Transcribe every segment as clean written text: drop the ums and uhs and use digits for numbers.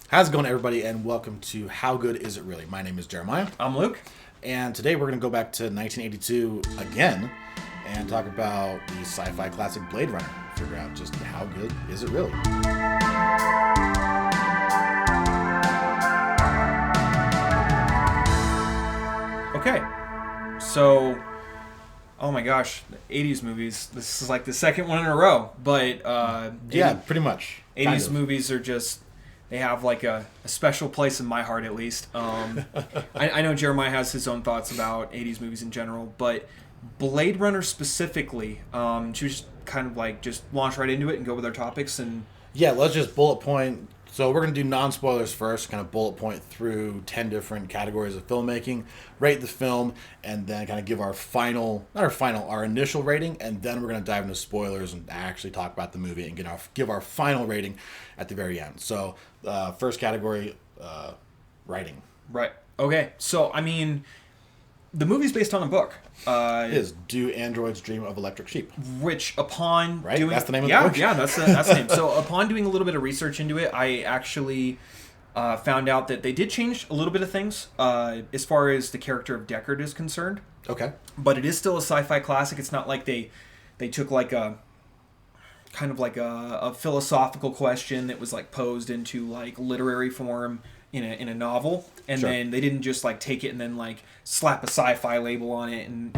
How's it going, everybody, and welcome to How Good Is It Really? My name is Jeremiah, I'm Luke. and today we're going to go back to 1982 again and talk about the sci-fi classic Blade Runner. Figure out just how good is it really? Okay, so, oh my gosh, the 80s movies. This is like the second one in a row, but Yeah, pretty much. 80s Kind of. movies are just, they have like a special place in my heart at least. I know Jeremiah has his own thoughts about 80s movies in general, but Blade Runner specifically, should we just kind of like just launch right into it and go with our topics and... Yeah, let's just bullet point. So we're going to do non-spoilers first, kind of bullet point through 10 different categories of filmmaking, rate the film, and then kind of give our our initial rating, and then we're going to dive into spoilers and actually talk about the movie and give our final rating at the very end. So first category, writing. Right. Okay, so I mean, the movie's based on a book. It is Do Androids Dream of Electric Sheep? Which upon Right? doing... That's the name of the yeah, book? Yeah, that's the name. So upon doing a little bit of research into it, I actually found out that they did change a little bit of things as far as the character of Deckard is concerned. Okay. But it is still a sci-fi classic. It's not like they took like a kind of like a philosophical question that was like posed into like literary form in a novel, and Sure. then they didn't just like take it and then like slap a sci-fi label on it and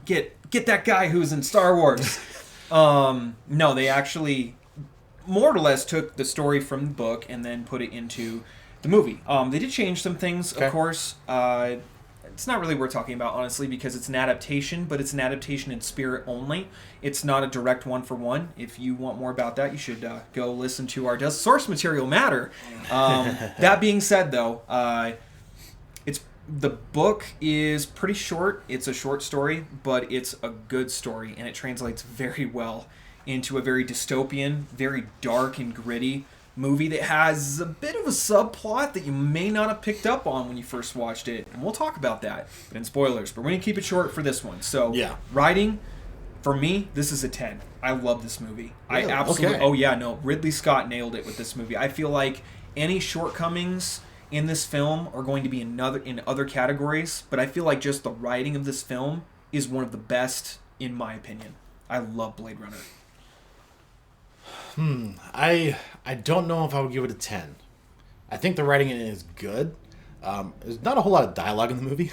get that guy who's in Star Wars. No, they actually more or less took the story from the book and then put it into the movie. They did change some things, Okay. of course. It's not really worth talking about, honestly, because it's an adaptation, but it's an adaptation in spirit only. It's not a direct one-for-one. If you want more about that, you should go listen to our Does Source Material Matter? That being said, though, the book is pretty short. It's a short story, but it's a good story, and it translates very well into a very dystopian, very dark and gritty movie that has a bit of a subplot that you may not have picked up on when you first watched it, and we'll talk about that in spoilers, but we're going to keep it short for this one. So, Yeah. writing, for me, this is a 10. I love this movie. Really? I absolutely... Okay. Oh, yeah, no. Ridley Scott nailed it with this movie. I feel like any shortcomings in this film are going to be in other categories, but I feel like just the writing of this film is one of the best, in my opinion. I love Blade Runner. I don't know if I would give it a 10. I think the writing in it is good. There's not a whole lot of dialogue in the movie.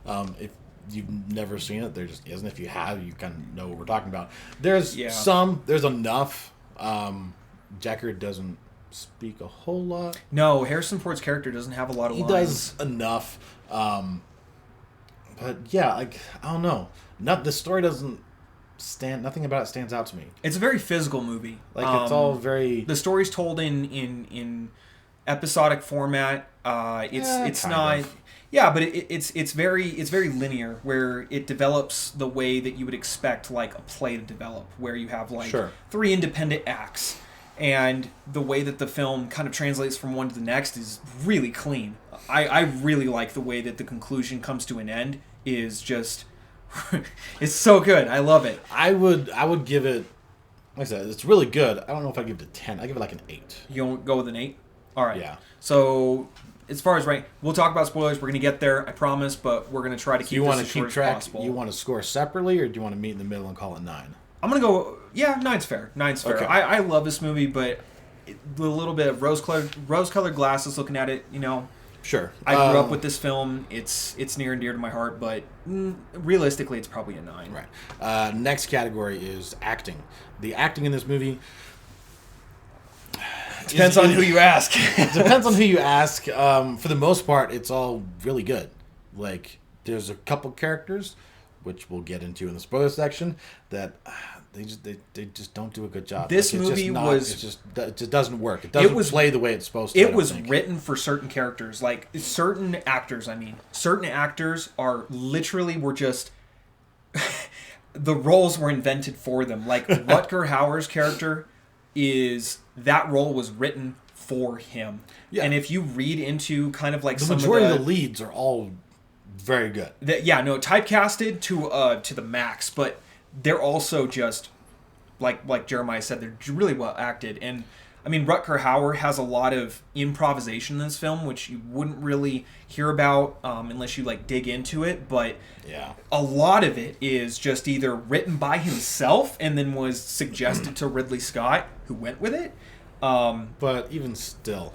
If you've never seen it, there just isn't. If you have, you kind of know what we're talking about. There's there's enough. Deckard doesn't speak a whole lot. No, Harrison Ford's character doesn't have a lot of He lines. does enough. But yeah, like, I don't know. The story doesn't nothing about it stands out to me. It's a very physical movie. Like, it's all very... The story's told in episodic format. It's kind not... of. Yeah, but it's very linear, where it develops the way that you would expect like a play to develop, where you have like Sure. 3 independent acts, and the way that the film kind of translates from one to the next is really clean. I really like the way that the conclusion comes to an end is just it's so good. I love it. I would give it, like I said, it's really good. I don't know if I give it a 10. I give it like an 8. You want to go with an 8? All right. Yeah. So as far as we'll talk about spoilers. We're gonna get there, I promise, but we're gonna try to keep You this want as to short keep as track? possible. You want to score separately, or do you want to meet in the middle and call it 9? I'm gonna go. Yeah, 9's fair. 9's fair. Okay. I love this movie, but the little bit of rose-colored glasses looking at it, Sure. I grew up with this film. It's near and dear to my heart, but realistically, it's probably a 9. Right. Next category is acting. The acting in this movie Depends on who you ask. depends on who you ask. For the most part, it's all really good. Like, there's a couple characters, which we'll get into in the spoiler section, that they just don't do a good job. This Like, it's movie it just doesn't work. It doesn't play the way it's supposed to. I It don't was think. written for certain characters, like certain actors. Certain actors were just the roles were invented for them. Like Rutger Hauer's character that role was written for him. Yeah. And if you read into kind of like The some majority of of the leads are all very good. typecasted to the max, but they're also just like Jeremiah said, they're really well acted. And I mean, Rutger Hauer has a lot of improvisation in this film, which you wouldn't really hear about unless you like dig into it. But Yeah. a lot of it is just either written by himself and then was suggested to Ridley Scott, who went with it. But even still,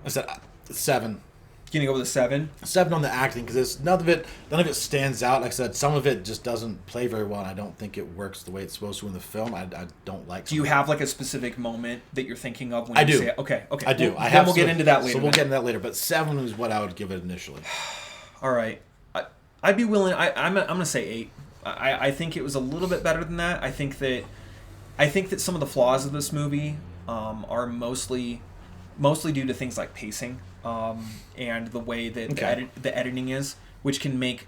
I said 7. Gonna go with a 7. 7 on the acting because none of it stands out. Like I said, some of it just doesn't play very well, and I don't think it works the way it's supposed to in the film. I don't like. Do you have like a specific moment that you're thinking of when I you do. say it? Okay. I do. We'll get into that later. So we'll get into that later. But 7 is what I would give it initially. All right. I'd be willing. I'm gonna say 8. I think it was a little bit better than that. I think that some of the flaws of this movie are mostly due to things like pacing and the way that the editing is, which can make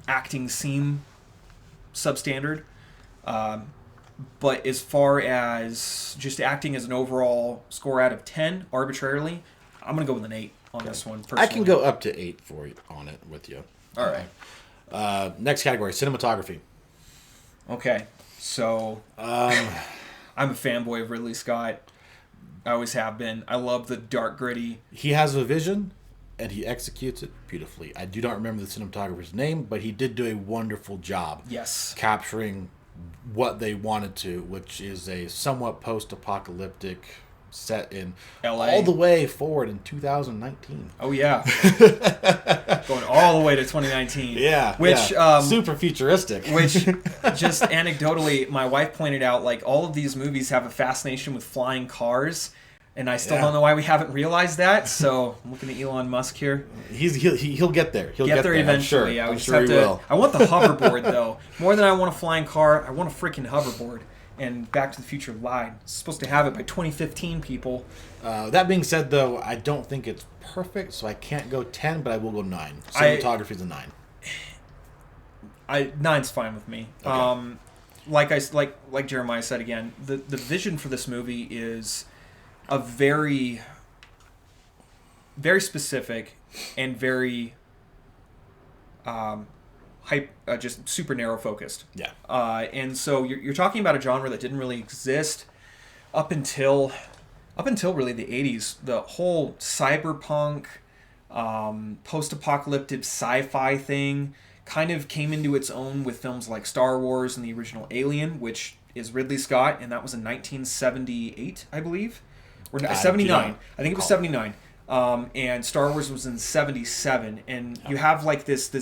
acting seem substandard. But as far as just acting as an overall score out of 10, arbitrarily, I'm going to go with an 8 on this one, personally. I can go up to 8 for you on it with you. All right. Next category, cinematography. Okay. So, I'm a fanboy of Ridley Scott. I always have been. I love the dark, gritty. He has a vision, and he executes it beautifully. I do not remember the cinematographer's name, but he did do a wonderful job. Yes. Capturing what they wanted to, which is a somewhat post-apocalyptic set in LA. all the way forward in 2019. Oh, yeah. Going all the way to 2019. Yeah. Which, yeah. Super futuristic. Which, just anecdotally, my wife pointed out, like, all of these movies have a fascination with flying cars, and I still don't know why we haven't realized that, so I'm looking at Elon Musk here. He'll get there. He'll get there eventually. I'm sure. Yeah, I'm sure he will. I want the hoverboard, though. More than I want a flying car, I want a freaking hoverboard. And Back to the Future lied. It's supposed to have it by 2015, people. That being said, though, I don't think it's perfect, so I can't go 10, but I will go 9. Cinematography's a 9. 9's fine with me. Okay. Like Jeremiah said again, the vision for this movie is a very, very specific and very just super narrow focused. Yeah. And so you're talking about a genre that didn't really exist up until really the 80s. The whole cyberpunk, post-apocalyptic sci-fi thing kind of came into its own with films like Star Wars and the original Alien, which is Ridley Scott, and that was in 1978, I believe. Or 79. I think it was 79. And Star Wars was in 77. And you have like this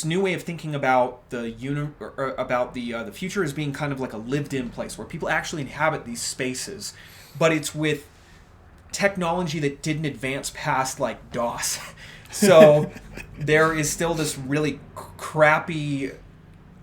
new way of thinking about the the future as being kind of like a lived-in place where people actually inhabit these spaces, but it's with technology that didn't advance past like DOS. So there is still this really crappy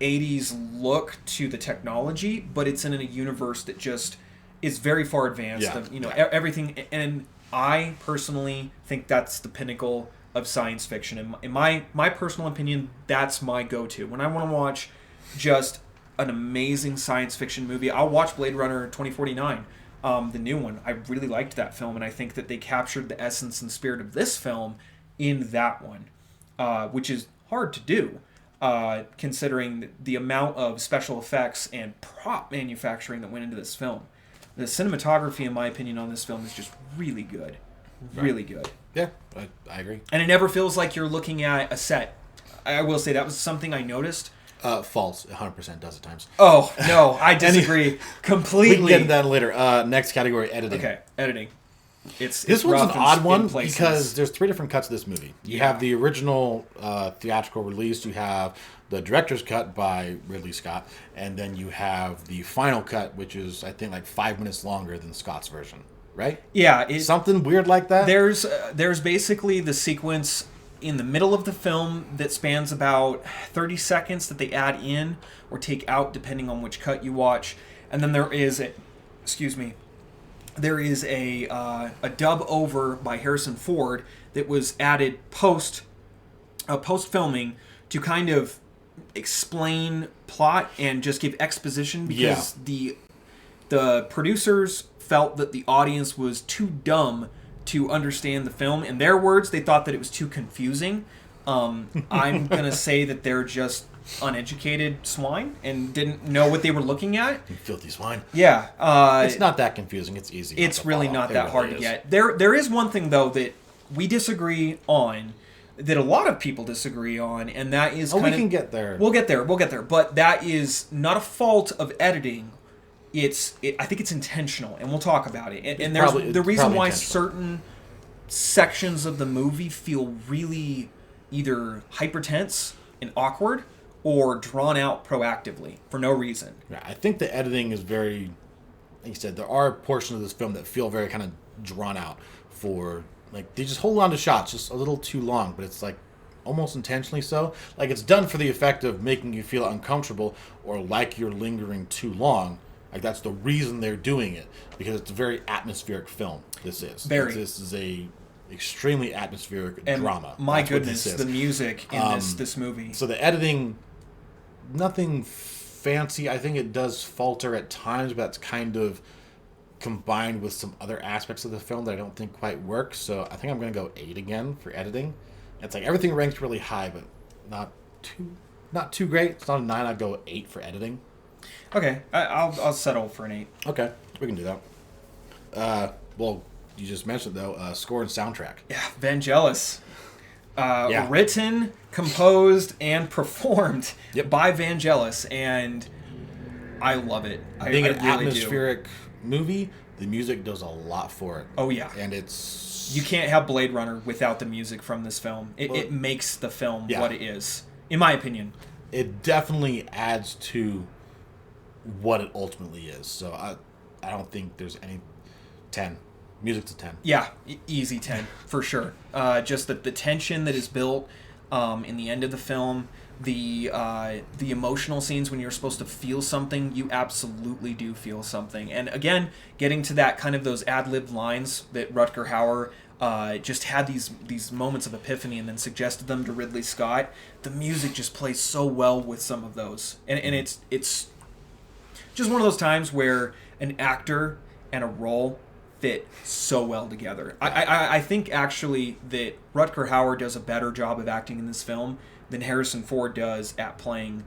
80s look to the technology, but it's in a universe that just is very far advanced. Yeah. Everything, and I personally think that's the pinnacle of science fiction. In my personal opinion, that's my go-to. When I want to watch just an amazing science fiction movie, I'll watch Blade Runner 2049, the new one. I really liked that film, and I think that they captured the essence and spirit of this film in that one, which is hard to do, considering the amount of special effects and prop manufacturing that went into this film. The cinematography, in my opinion, on this film is just really good. Really good. Yeah, I agree. And it never feels like you're looking at a set. I will say that was something I noticed. False. 100% does at times. Oh, no, I disagree completely. We can get into that later. Next category, editing. Okay, editing. This one's an odd one because there's 3 different cuts of this movie. You have the original theatrical release, you have the director's cut by Ridley Scott, and then you have the final cut, which is, I think, like 5 minutes longer than Scott's version, right? Yeah. Something weird like that? There's basically the sequence in the middle of the film that spans about 30 seconds that they add in or take out depending on which cut you watch. And then there is a dub over by Harrison Ford that was added post filming to kind of explain plot and just give exposition because the producers felt that the audience was too dumb to understand the film. In their words, they thought that it was too confusing. I'm gonna say that they're just uneducated swine and didn't know what they were looking at. You filthy swine. Yeah, It's not that confusing. It's easy. it's really follow. not It that really hard to is. get. There is one thing though that we disagree on, that a lot of people disagree on, and that is Oh, we kind of, can get there. We'll get there. But that is not a fault of editing. I think it's intentional, and we'll talk about it. And there's probably- the it's reason probably why intentional. certain sections of the movie feel really either hypertense and awkward or drawn out proactively for no reason. Yeah, I think the editing is very, like you said, there are portions of this film that feel very kind of drawn out for, like, they just hold on to shots just a little too long, but it's like almost intentionally so. Like, it's done for the effect of making you feel uncomfortable or like you're lingering too long. Like, that's the reason they're doing it, because it's a very atmospheric film. This is. Very. This is a extremely atmospheric And drama. my That's what goodness, this is. the music in this movie. So the editing, nothing fancy. I think it does falter at times, but that's kind of combined with some other aspects of the film that I don't think quite work. So I think I'm going to go 8 again for editing. It's like everything ranks really high, but not too great. It's not a 9. I'd go 8 for editing. Okay, I'll settle for an 8. Okay, we can do that. Well, you just mentioned though, score and soundtrack. Yeah, Vangelis. Yeah. Written, composed, and performed Yep. by Vangelis, and I love it. Being I an really do. atmospheric movie, the music does a lot for it. Oh yeah, And it's you can't have Blade Runner without the music from this film. It makes the film Yeah. what it is, in my opinion. it definitely adds to what it ultimately is. So I don't think there's any 10. Music's a 10. Yeah, easy 10 for sure. Just the tension that is built in the end of the film, the emotional scenes when you're supposed to feel something, you absolutely do feel something. And again, getting to that kind of those ad-libbed lines that Rutger Hauer just had these moments of epiphany and then suggested them to Ridley Scott. The music just plays so well with some of those, and it's just one of those times where an actor and a role fit so well together. I think actually that Rutger Hauer does a better job of acting in this film than Harrison Ford does at playing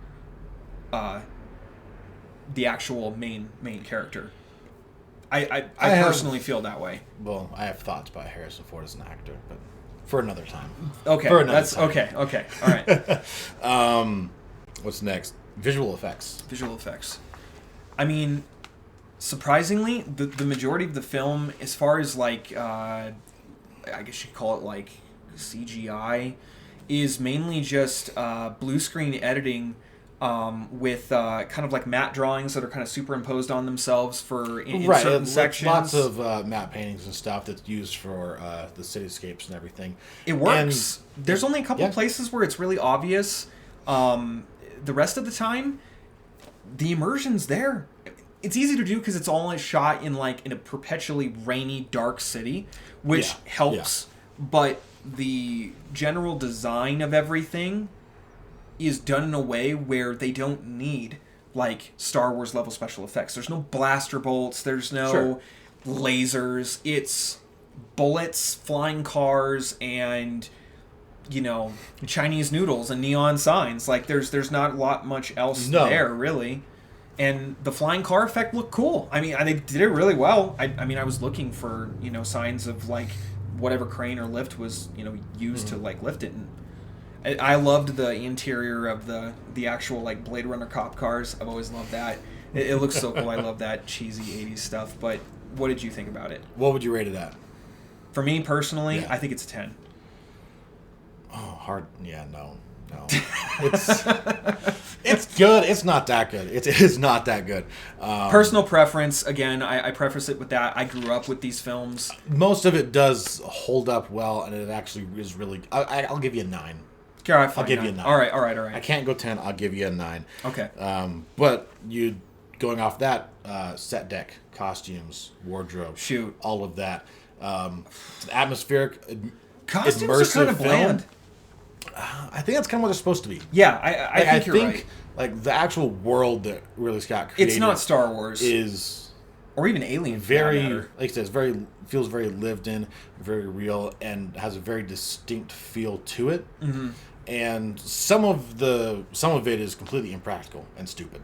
the actual main character. I personally feel that way. Well, I have thoughts about Harrison Ford as an actor, but for another time. Okay, For another that's time. okay. All right. What's next? Visual effects. Visual effects. I mean, surprisingly, the majority of the film, as far as like, I guess you'd call it like CGI, is mainly just blue screen editing with kind of like matte drawings that are kind of superimposed on themselves for in Right, certain like sections. lots of matte paintings and stuff that's used for the cityscapes and everything. It works. There's only a couple yeah. places where it's really obvious. The rest of the time, the immersion's there. It's easy to do because it's all shot in a perpetually rainy, dark city, which Yeah, helps. But the general design of everything is done in a way where they don't need like Star Wars level special effects. There's no blaster bolts. There's no Sure. lasers. It's bullets, flying cars, and Chinese noodles and neon signs. Like there's not a lot much else No. there really. And the flying car effect looked cool. I mean, they did it really well. I mean, I was looking for signs of like whatever crane or lift was used to like lift it. And I loved the interior of the actual like Blade Runner cop cars. I've always loved that. It looks so cool. I love that cheesy 80s stuff. But what did you think about it? What would you rate it at? For me personally, Yeah. I think it's a 10. Oh, hard. Yeah, no. It's good. It's not that good. It is not that good. Personal preference. Again, I preface it with that. I grew up with these films. Most of it does hold up well, and it actually is really. I'll give you a 9. Okay, all right, fine, I'll give you a 9. All right. I can't go 10. I'll give you a 9. Okay. But you going off that set deck, costumes, wardrobe, Shoot. all of that. It's an atmospheric, Costumes immersive are kind of film. bland. I think that's kind of what they're supposed to be. Yeah, I think you're right. Like the actual world that Ridley Scott created. It's not Star Wars. Is or even Alien. For that very, matter. like I said, feels very lived in, very real, and has a very distinct feel to it. Mm-hmm. And some of it is completely impractical and stupid.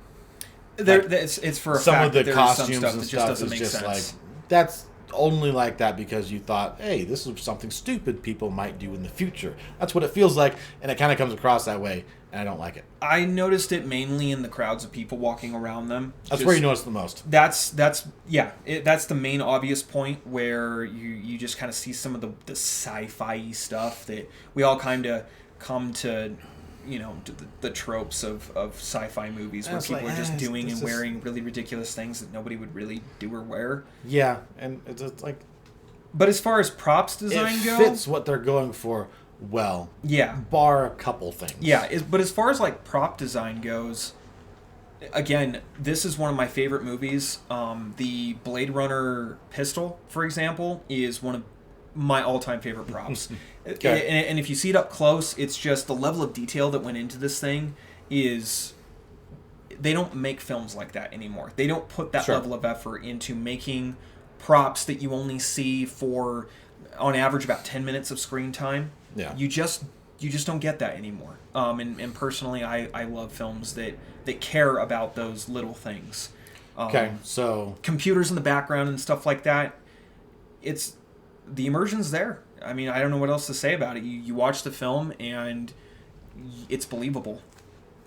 It's for a Some fact of the that there is some costumes stuff and that just stuff doesn't is make just sense. like, that's only like that because you thought, hey, this is something stupid people might do in the future. That's what it feels like, and it kind of comes across that way, and I don't like it. I noticed it mainly in the crowds of people walking around them. That's where you notice the most. That's the main obvious point where you just kind of see some of the sci-fi stuff that we all kind of come to, to the tropes of sci-fi movies where it's people like, are just doing it's and just wearing really ridiculous things that nobody would really do or wear. Yeah, and it's like, But as far as props design it go, fits what they're going for well. yeah, Bar a couple things. yeah. But as far as like prop design goes, again, this is one of my favorite movies. The Blade Runner pistol, for example, is one of my all-time favorite props. Okay. And if you see it up close, it's just the level of detail that went into this thing is... They don't make films like that anymore. They don't put that Sure. level of effort into making props that you only see for, on average, about 10 minutes of screen time. Yeah. You just don't get that anymore. And personally, I love films that care about those little things. Okay, so Computers in the background and stuff like that. It's the immersion's there. I mean, I don't know what else to say about it. You watch the film and it's believable.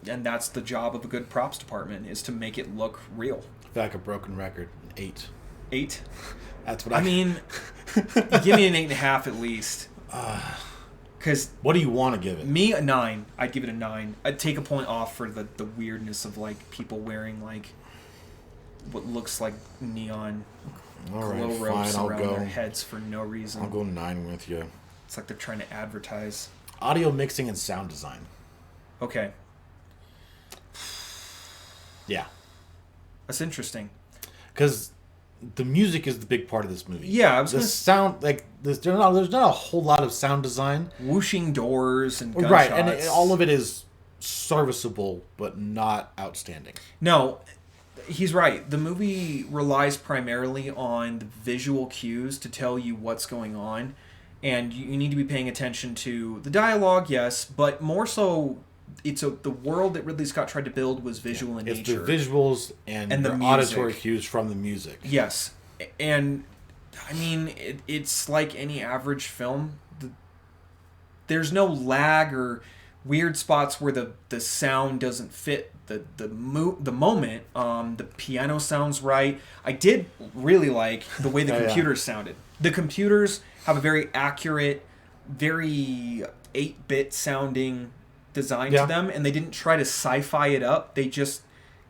And that's the job of a good props department, is to make it look real. I feel like a broken record. 8. 8? That's what I mean, give me an 8.5 at least. Because what do you want to give it? me, a 9. I'd give it a 9. I'd take a point off for the weirdness of like people wearing like what looks like neon All glow right, ropes fine. around I'll their go. heads for no reason. I'll go 9 with you. It's like they're trying to advertise. Audio mixing and sound design. Okay, Yeah, that's interesting. because the music is the big part of this movie. Yeah, I was the gonna sound, like there's not a whole lot of sound design. Whooshing doors and gunshots. Right, and all of it is serviceable but not outstanding. No, he's right. The movie relies primarily on the visual cues to tell you what's going on, and you need to be paying attention to the dialogue, yes, but more so, the world that Ridley Scott tried to build was visual in It's nature. the visuals and And the the music. auditory cues from the music. Yes, and I mean it's like any average film. There's no lag or weird spots where the sound doesn't fit the moment. The piano sounds right. I did really like the way the Oh, yeah. computers sounded. The computers have a very accurate, very 8-bit sounding design Yeah. to them, and they didn't try to sci-fi it up. They just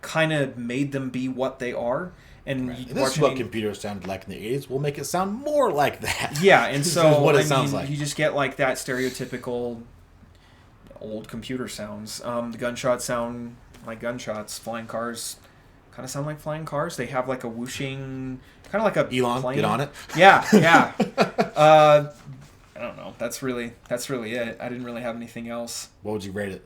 kind of made them be what they are. And you And this watch is what any- computers sounded like in the 80s. We'll make it sound more like that. yeah, and This so is what it I sounds mean, like. you just get like that stereotypical old computer sounds. The gunshots sound like gunshots. Flying cars kind of sound like flying cars. They have like a whooshing, kind of like a Elon, plane. get on it. Yeah, yeah. I don't know. That's really it. I didn't really have anything else. What would you rate it?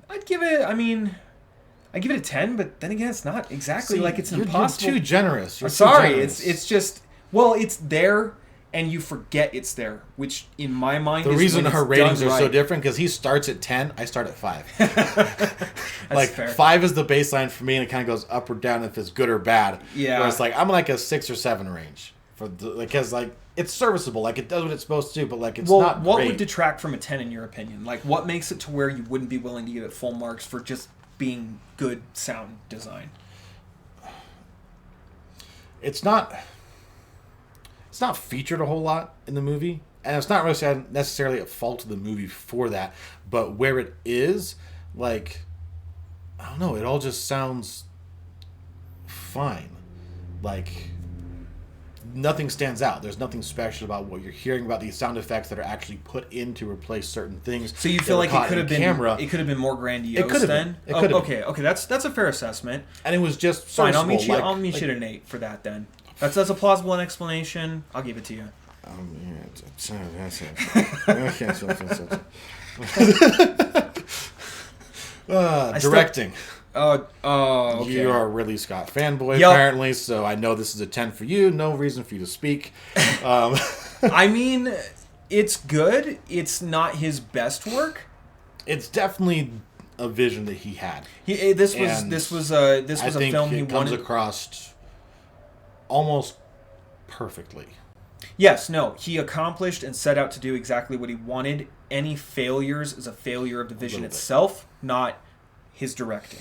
I'd give it a 10, but then again, it's not exactly See, like it's you're impossible. too generous. You're I'm too sorry, generous. it's just, well, it's there, and you forget it's there, which in my mind the is reason when her it's ratings done are so right. different because he starts at 10, I start at 5. That's Like fair. 5 is the baseline for me, and it kind of goes up or down if it's good or bad. Yeah. Where it's like I'm like a 6 or 7 range for because like it's serviceable, like it does what it's supposed to do, but like it's Well, not what great. would detract from a 10 in your opinion? Like, what makes it to where you wouldn't be willing to give it full marks for just being good sound design? It's not featured a whole lot in the movie, and it's not really necessarily a fault of the movie for that, but where it is, like, I don't know, it all just sounds fine. Like, nothing stands out. There's nothing special about what you're hearing about these sound effects that are actually put in to replace certain things. So you that feel were like caught it could in have been camera, it could have been more grandiose It could have then? been. It could have okay, that's a fair assessment. and it was just Fine, I'll serviceable. meet you. I'll meet you at an 8 for that then. That's a plausible explanation. I'll give it to you. Directing. Okay. You are a Ridley Scott fanboy, Yep. apparently, so I know this is a 10 for you. No reason for you to speak. I mean, it's good. It's not his best work. It's definitely a vision that he had. This And was I a think film he it comes wanted. across almost perfectly. Yes, no, he accomplished and set out to do exactly what he wanted. Any failures is a failure of the vision little bit. itself, not his directing.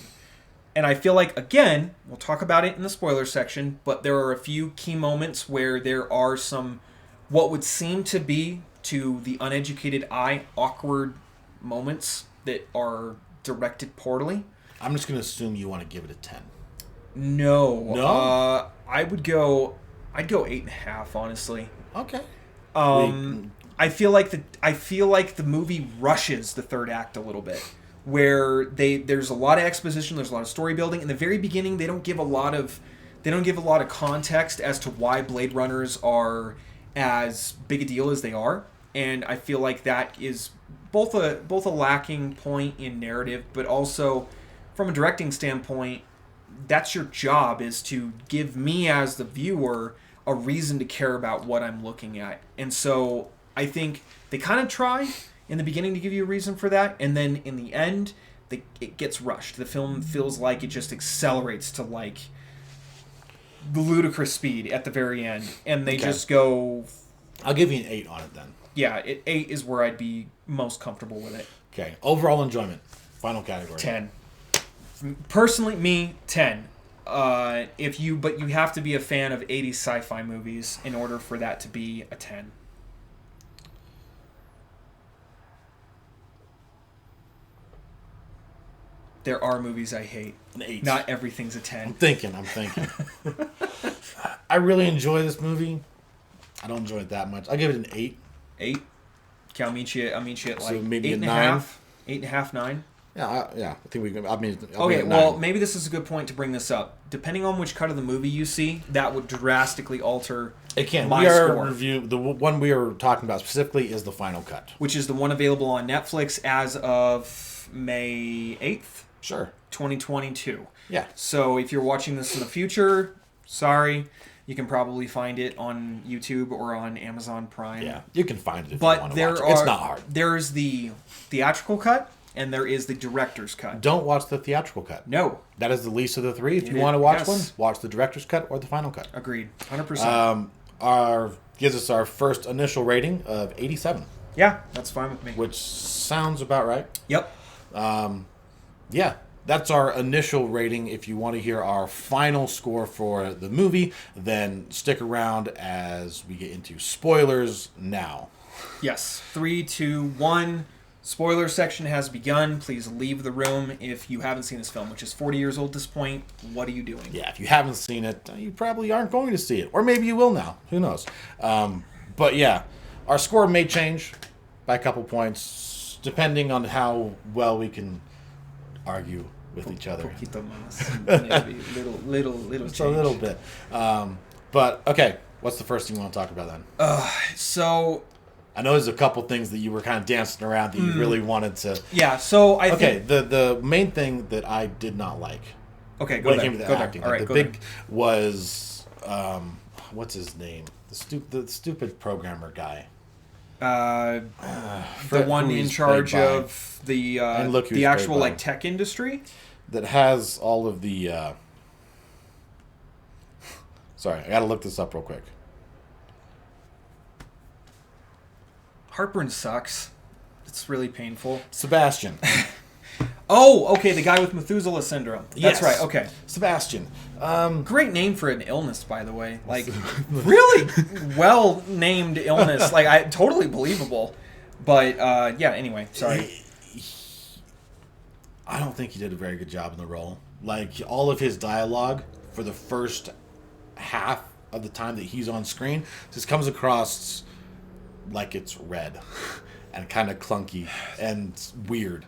And I feel like, again, we'll talk about it in the spoiler section, but there are a few key moments where there are some, what would seem to be, to the uneducated eye, awkward moments that are directed poorly. I'm just going to assume you want to give it a 10. No. No? I'd go 8.5, honestly. Okay. I feel like the movie rushes the third act a little bit, where there's a lot of exposition, there's a lot of story building. In the very beginning, they don't give a lot of context as to why Blade Runners are as big a deal as they are, and I feel like that is both a lacking point in narrative, but also from a directing standpoint, that's your job, is to give me as the viewer a reason to care about what I'm looking at. And so I think they kind of try in the beginning to give you a reason for that, and then in the end, it gets rushed. The film feels like it just accelerates to like ludicrous speed at the very end, and they Okay. just go. I'll give you an 8 on it then. Yeah, 8 is where I'd be most comfortable with it. Okay. Overall enjoyment. Final category. 10. Personally, me 10. But you have to be a fan of 80s sci-fi movies in order for that to be a 10. There are movies I hate. An 8. Not everything's a I'm 10. thinking. I really enjoy this movie. I don't enjoy it that much. I'll give it an 8. 8. Okay, I'll meet you at like So maybe a 8.5. 9? 8.5, 9. Yeah, I think we can. I'll Okay, give it a 9. well, maybe this is a good point to bring this up. Depending on which cut of the movie you see, that would drastically alter It can. my We are score. the one we are talking about specifically is the final cut. Which is the one available on Netflix as of May 8th, Sure. 2022. Yeah. So if you're watching this in the future, sorry, you can probably find it on YouTube or on Amazon Prime. Yeah. You can find it if you But want to there watch are it. It's not hard. There's the theatrical cut and there is the director's cut. Don't watch the theatrical cut. No. That is the least of the three. If you It- want to watch yes. one, watch the director's cut or the final cut. Agreed. 100%. Our gives us our first initial rating of 87, Yeah, that's fine with me. which sounds about right. Yep. Yeah, that's our initial rating. If you want to hear our final score for the movie, then stick around as we get into spoilers now. Yes. 3, 2, 1. Spoiler section has begun. Please leave the room if you haven't seen this film, which is 40 years old at this point. What are you doing? Yeah, if you haven't seen it, you probably aren't going to see it. Or maybe you will now. Who knows? But yeah, our score may change by a couple points, depending on how well we can argue with each other. Poquito más. Little Just change. a little bit. But, okay, what's the first thing you want to talk about then? So, I know there's a couple things that you were kind of dancing around that you really wanted to... yeah, so I Okay, think... the main thing that I did not like Okay, go when it there. came to the Go acting, there. All right, the go big there. was what's his name? The stupid programmer guy. The Fred, one who in he's charge played by, of the And look who the he's actual played by. like tech industry. that has all of the. Sorry, I got to look this up real quick. Heartburn sucks. It's really painful. Sebastian. Oh, okay, the guy with Methuselah syndrome. That's Yes. right. Okay. Sebastian. Great name for an illness, by the way. Like, really well named illness. Like, totally believable. But yeah. Anyway, sorry. I don't think he did a very good job in the role. Like, all of his dialogue for the first half of the time that he's on screen just comes across like it's red and kind of clunky and weird.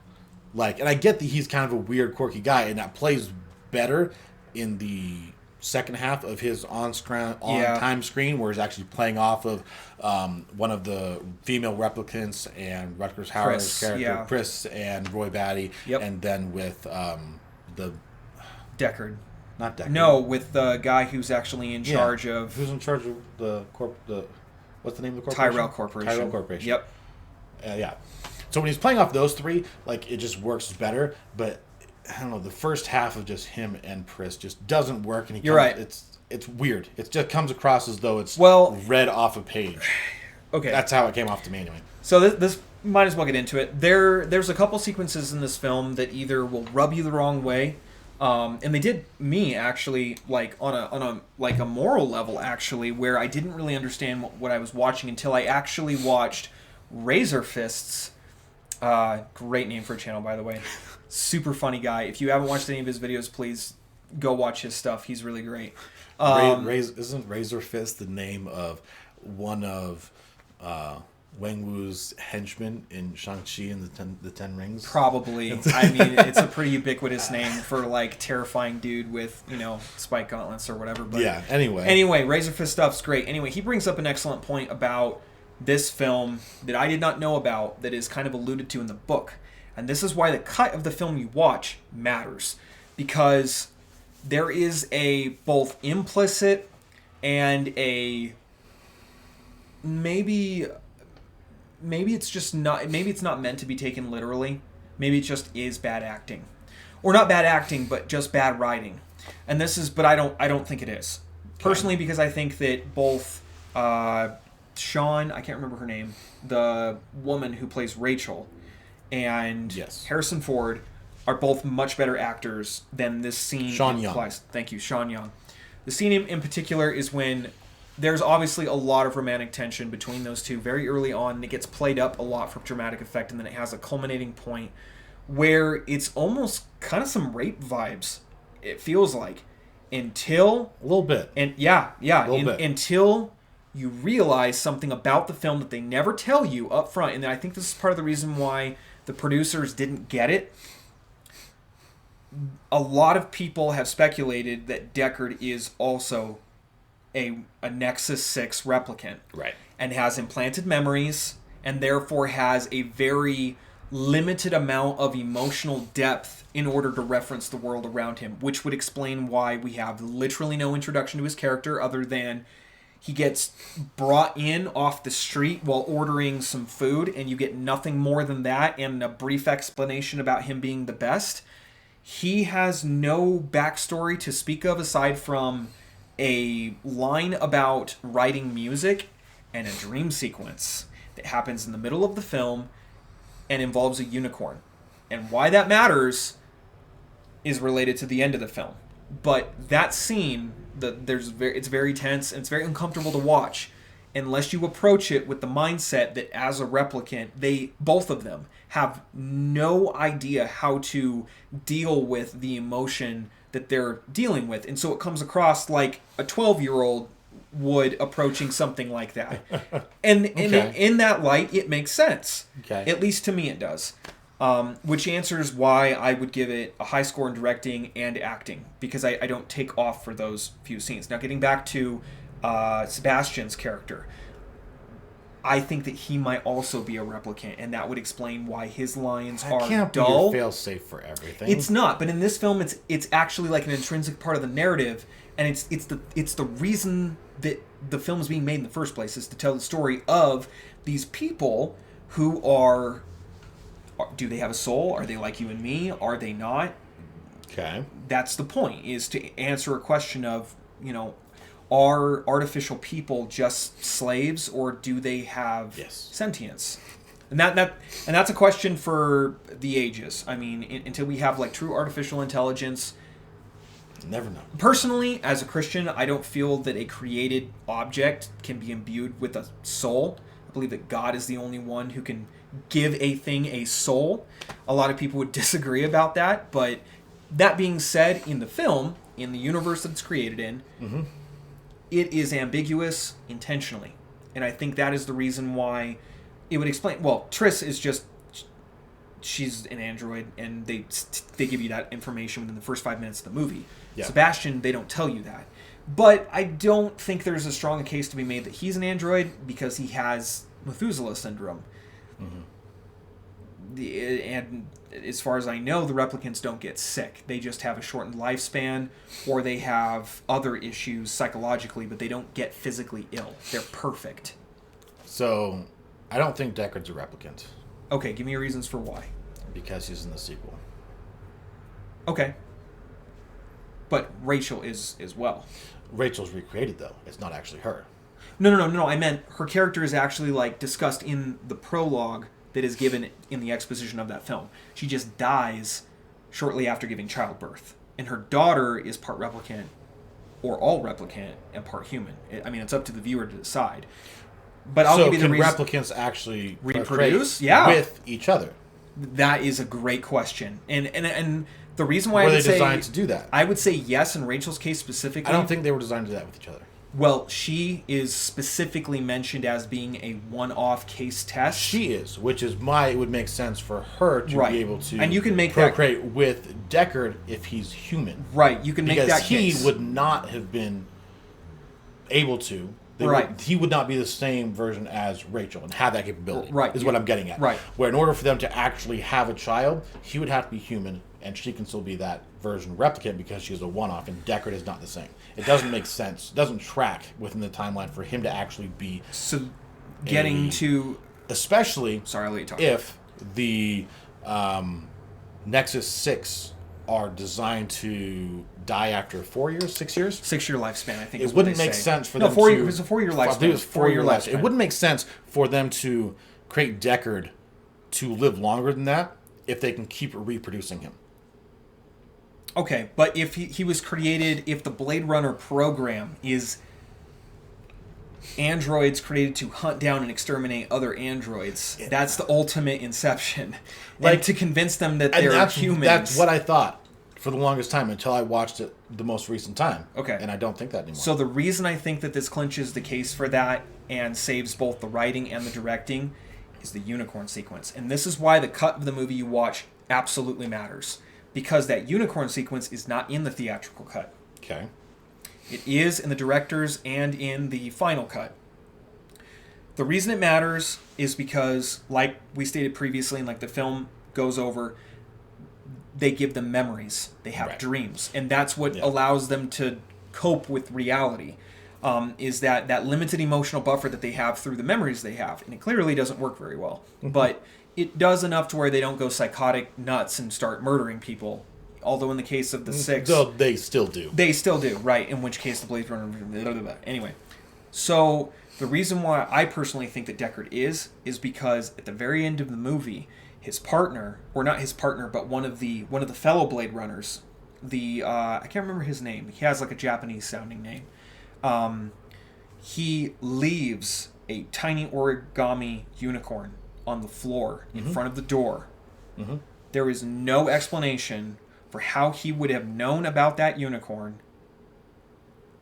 Like, and I get that he's kind of a weird, quirky guy, and that plays better in the second half of his on-time screen, where he's actually playing off of one of the female replicants and Rutgers Hauer's Chris, character, yeah. Chris, and Roy Batty, Yep. and then with the Deckard. Not Deckard. No, with the guy who's actually in charge of... Who's in charge of the what's the name of the corporation? Tyrell Corporation. Tyrell Corporation. Yep. Yeah. So when he's playing off those three, like, it just works better. But I don't know, the first half of just him and Pris just doesn't work. And You're right. It's weird. It just comes across as though it's read off a page. Okay. That's how it came off to me anyway. So this might as well get into it. There's a couple sequences in this film that either will rub you the wrong way, and they did me actually, like on a moral level actually, where I didn't really understand what I was watching until I actually watched Razor Fists. Great name for a channel, by the way. Super funny guy. If you haven't watched any of his videos, please go watch his stuff. He's really great. Isn't Razor Fist the name of one of Wang Wu's henchmen in Shang-Chi and the Ten Rings? Probably. I mean, it's a pretty ubiquitous name for, like, terrifying dude with, spike gauntlets or whatever. But yeah, anyway. Anyway, Razor Fist stuff's great. Anyway, he brings up an excellent point about this film that I did not know about that is kind of alluded to in the book. And this is why the cut of the film you watch matters. Because there is a both implicit and a maybe it's not meant to be taken literally. Maybe it just is bad acting. Or not bad acting, but just bad writing. And this is, but I don't think it is. Personally, because I think that both Sean, I can't remember her name, the woman who plays Rachel, and Harrison Ford are both much better actors than this scene Sean implies. Young. Thank you, Sean Young. The scene in particular is when there's obviously a lot of romantic tension between those two very early on, and it gets played up a lot for dramatic effect, and then it has a culminating point where it's almost kind of some rape vibes, it feels like, until... A little bit. And until you realize something about the film that they never tell you up front, and I think this is part of the reason why the producers didn't get it. A lot of people have speculated that Deckard is also a Nexus 6 replicant. Right. And has implanted memories, and therefore has a very limited amount of emotional depth in order to reference the world around him, which would explain why we have literally no introduction to his character other than he gets brought in off the street while ordering some food, and you get nothing more than that and a brief explanation about him being the best. He has no backstory to speak of aside from a line about writing music and a dream sequence that happens in the middle of the film and involves a unicorn. And why that matters is related to the end of the film. But that scene, it's very tense and it's very uncomfortable to watch unless you approach it with the mindset that as a replicant, both of them have no idea how to deal with the emotion that they're dealing with. And so it comes across like a 12-year-old would approaching something like that. And in that light, it makes sense. Okay. At least to me it does. Which answers why I would give it a high score in directing and acting, because I don't take off for those few scenes. Now, getting back to Sebastian's character, I think that he might also be a replicant, and that would explain why his lines are can't dull. Be your fail-safe for everything. It's not, but in this film, it's actually like an intrinsic part of the narrative, and it's the reason that the film is being made in the first place, is to tell the story of these people who are. Do they have a soul? Are they like you and me? Are they not? Okay. That's the point, is to answer a question of, are artificial people just slaves, or do they have sentience? And that's a question for the ages. I mean, until we have like true artificial intelligence. Never know. Personally, as a Christian, I don't feel that a created object can be imbued with a soul. I believe that God is the only one who can give a thing a soul. A lot of people would disagree about that, but that being said, in the film, in the universe that it's created in, it is ambiguous intentionally. And I think that is the reason why it would explain... Well, Triss is just... She's an android, and they give you that information within the first 5 minutes of the movie. Yeah. Sebastian, they don't tell you that. But I don't think there's a strong case to be made that he's an android because he has Methuselah syndrome. And as far as I know, the replicants don't get sick. They just have a shortened lifespan, or they have other issues psychologically, but they don't get physically ill. They're perfect. So, I don't think Deckard's a replicant. Okay, give me your reasons for why. Because he's in the sequel. Okay. But Rachel is as well. Rachel's recreated, though. It's not actually her. No. I meant her character is actually, like, discussed in the prologue that is given in the exposition of that film. She just dies shortly after giving childbirth. And her daughter is part replicant, or all replicant, and part human. I mean, it's up to the viewer to decide. But I'll give you the reason. So can replicants actually reproduce? With each other? That is a great question. And the reason why were I would they designed to do that? I would say yes in Rachel's case specifically. I don't think they were designed to do that with each other. Well, she is specifically mentioned as being a one-off case test. She is, which is why it would make sense for her to be able to and you can make procreate with Deckard if he's human. Right, you can make that case. Because he would not have been able to. He would not be the same version as Rachel and have that capability. Right. Is what I'm getting at. Right. Where in order for them to actually have a child, he would have to be human, and she can still be that version replicant because she's a one-off, and Deckard is not the same. It doesn't make sense. It doesn't track within the timeline for him to actually be... So, getting to... Especially... Sorry, I'll let you talk. If the Nexus 6 are designed to die after 4 years, 6 years? 6-year lifespan, I think. It wouldn't make sense for them to... It was a 4-year lifespan. It was 4-year lifespan. It wouldn't make sense for them to create Deckard to live longer than that if they can keep reproducing him. Okay, but if he was created, if the Blade Runner program is androids created to hunt down and exterminate other androids, that's the ultimate Inception. Like, and to convince them that they're humans. That's what I thought for the longest time until I watched it the most recent time. Okay. And I don't think that anymore. So the reason I think that this clinches the case for that and saves both the writing and the directing is the unicorn sequence. And this is why the cut of the movie you watch absolutely matters. Because that unicorn sequence is not in the theatrical cut. Okay. It is in the director's and in the final cut. The reason it matters is because, like we stated previously, and like the film goes over, they give them memories. They have dreams. And that's what allows them to cope with reality. Is that limited emotional buffer that they have through the memories they have. And it clearly doesn't work very well. But it does enough to where they don't go psychotic nuts and start murdering people. Although in the case of the 6... So they still do. They still do, right. In which case the Blade Runner... Blah, blah, blah. Anyway. So the reason why I personally think that Deckard is because at the very end of the movie, his partner, or not his partner, but one of the fellow Blade Runners, I can't remember his name. He has like a Japanese sounding name. He leaves a tiny origami unicorn on the floor in front of the door. Mm-hmm. There is no explanation for how he would have known about that unicorn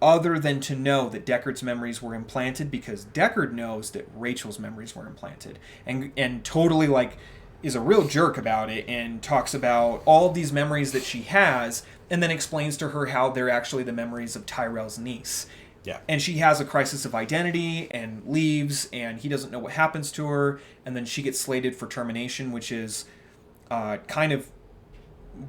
other than to know that Deckard's memories were implanted, because Deckard knows that Rachel's memories were implanted and totally like is a real jerk about it and talks about all of these memories that she has and then explains to her how they're actually the memories of Tyrell's niece. Yeah. And she has a crisis of identity and leaves, and he doesn't know what happens to her, and then she gets slated for termination, which is kind of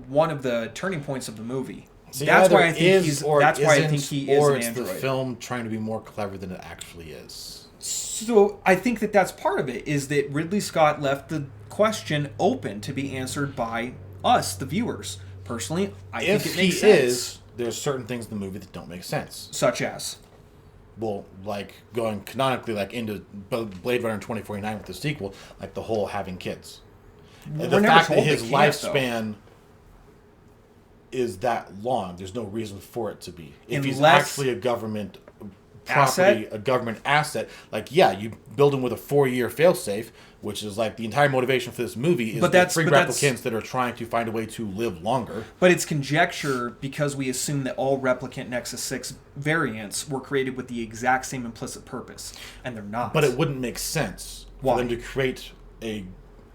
one of the turning points of the movie. So that's why I think he is or an android. Or it's the film trying to be more clever than it actually is. So I think that's part of it, is that Ridley Scott left the question open to be answered by us, the viewers. Personally, I think it makes sense. There's certain things in the movie that don't make sense. Such as? Well, like going canonically like into Blade Runner 2049 with the sequel, like the whole having kids. The fact that his lifespan is that long, there's no reason for it to be. If he's actually a government property, a government asset, like, you build him with a 4-year failsafe, which is like the entire motivation for this movie is the free replicants that are trying to find a way to live longer. But it's conjecture because we assume that all replicant Nexus 6 variants were created with the exact same implicit purpose, and they're not. But it wouldn't make sense for them to create a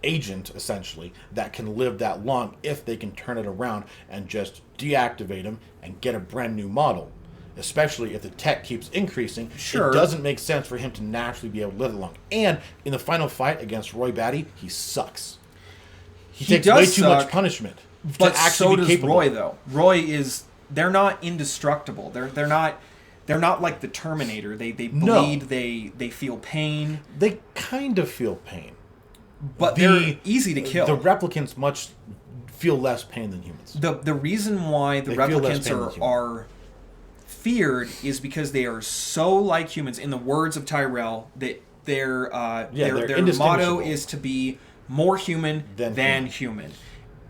agent, essentially, that can live that long if they can turn it around and just deactivate him and get a brand new model. Especially if the tech keeps increasing, It doesn't make sense for him to naturally be able to live long. And in the final fight against Roy Batty, he sucks. He takes does way too much suck, punishment. but to actually so be does capable. Roy, though. Roy is... They're not indestructible. They're not like the Terminator. They No. bleed, they feel pain, They kind of feel pain. but they're easy to kill. The replicants much feel less pain than humans. The reason why the They feel less replicants pain than humans. are feared is because they are so like humans. In the words of Tyrell, that they're their motto indistinguishable. is to be more human than human.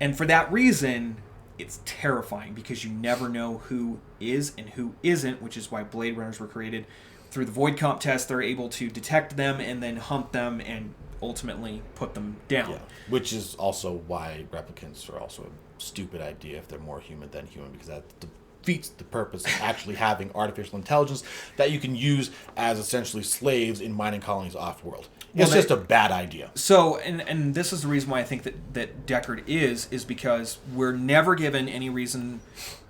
And for that reason, it's terrifying because you never know who is and who isn't, which is why Blade Runners were created. Through the Void Comp test, they're able to detect them and then hunt them and ultimately put them down. Yeah, which is also why replicants are also a stupid idea if they're more human than human, because that defeats the purpose of actually having artificial intelligence that you can use as essentially slaves in mining colonies off-world. It's just a bad idea. So, and this is the reason why I think that Deckard is because we're never given any reason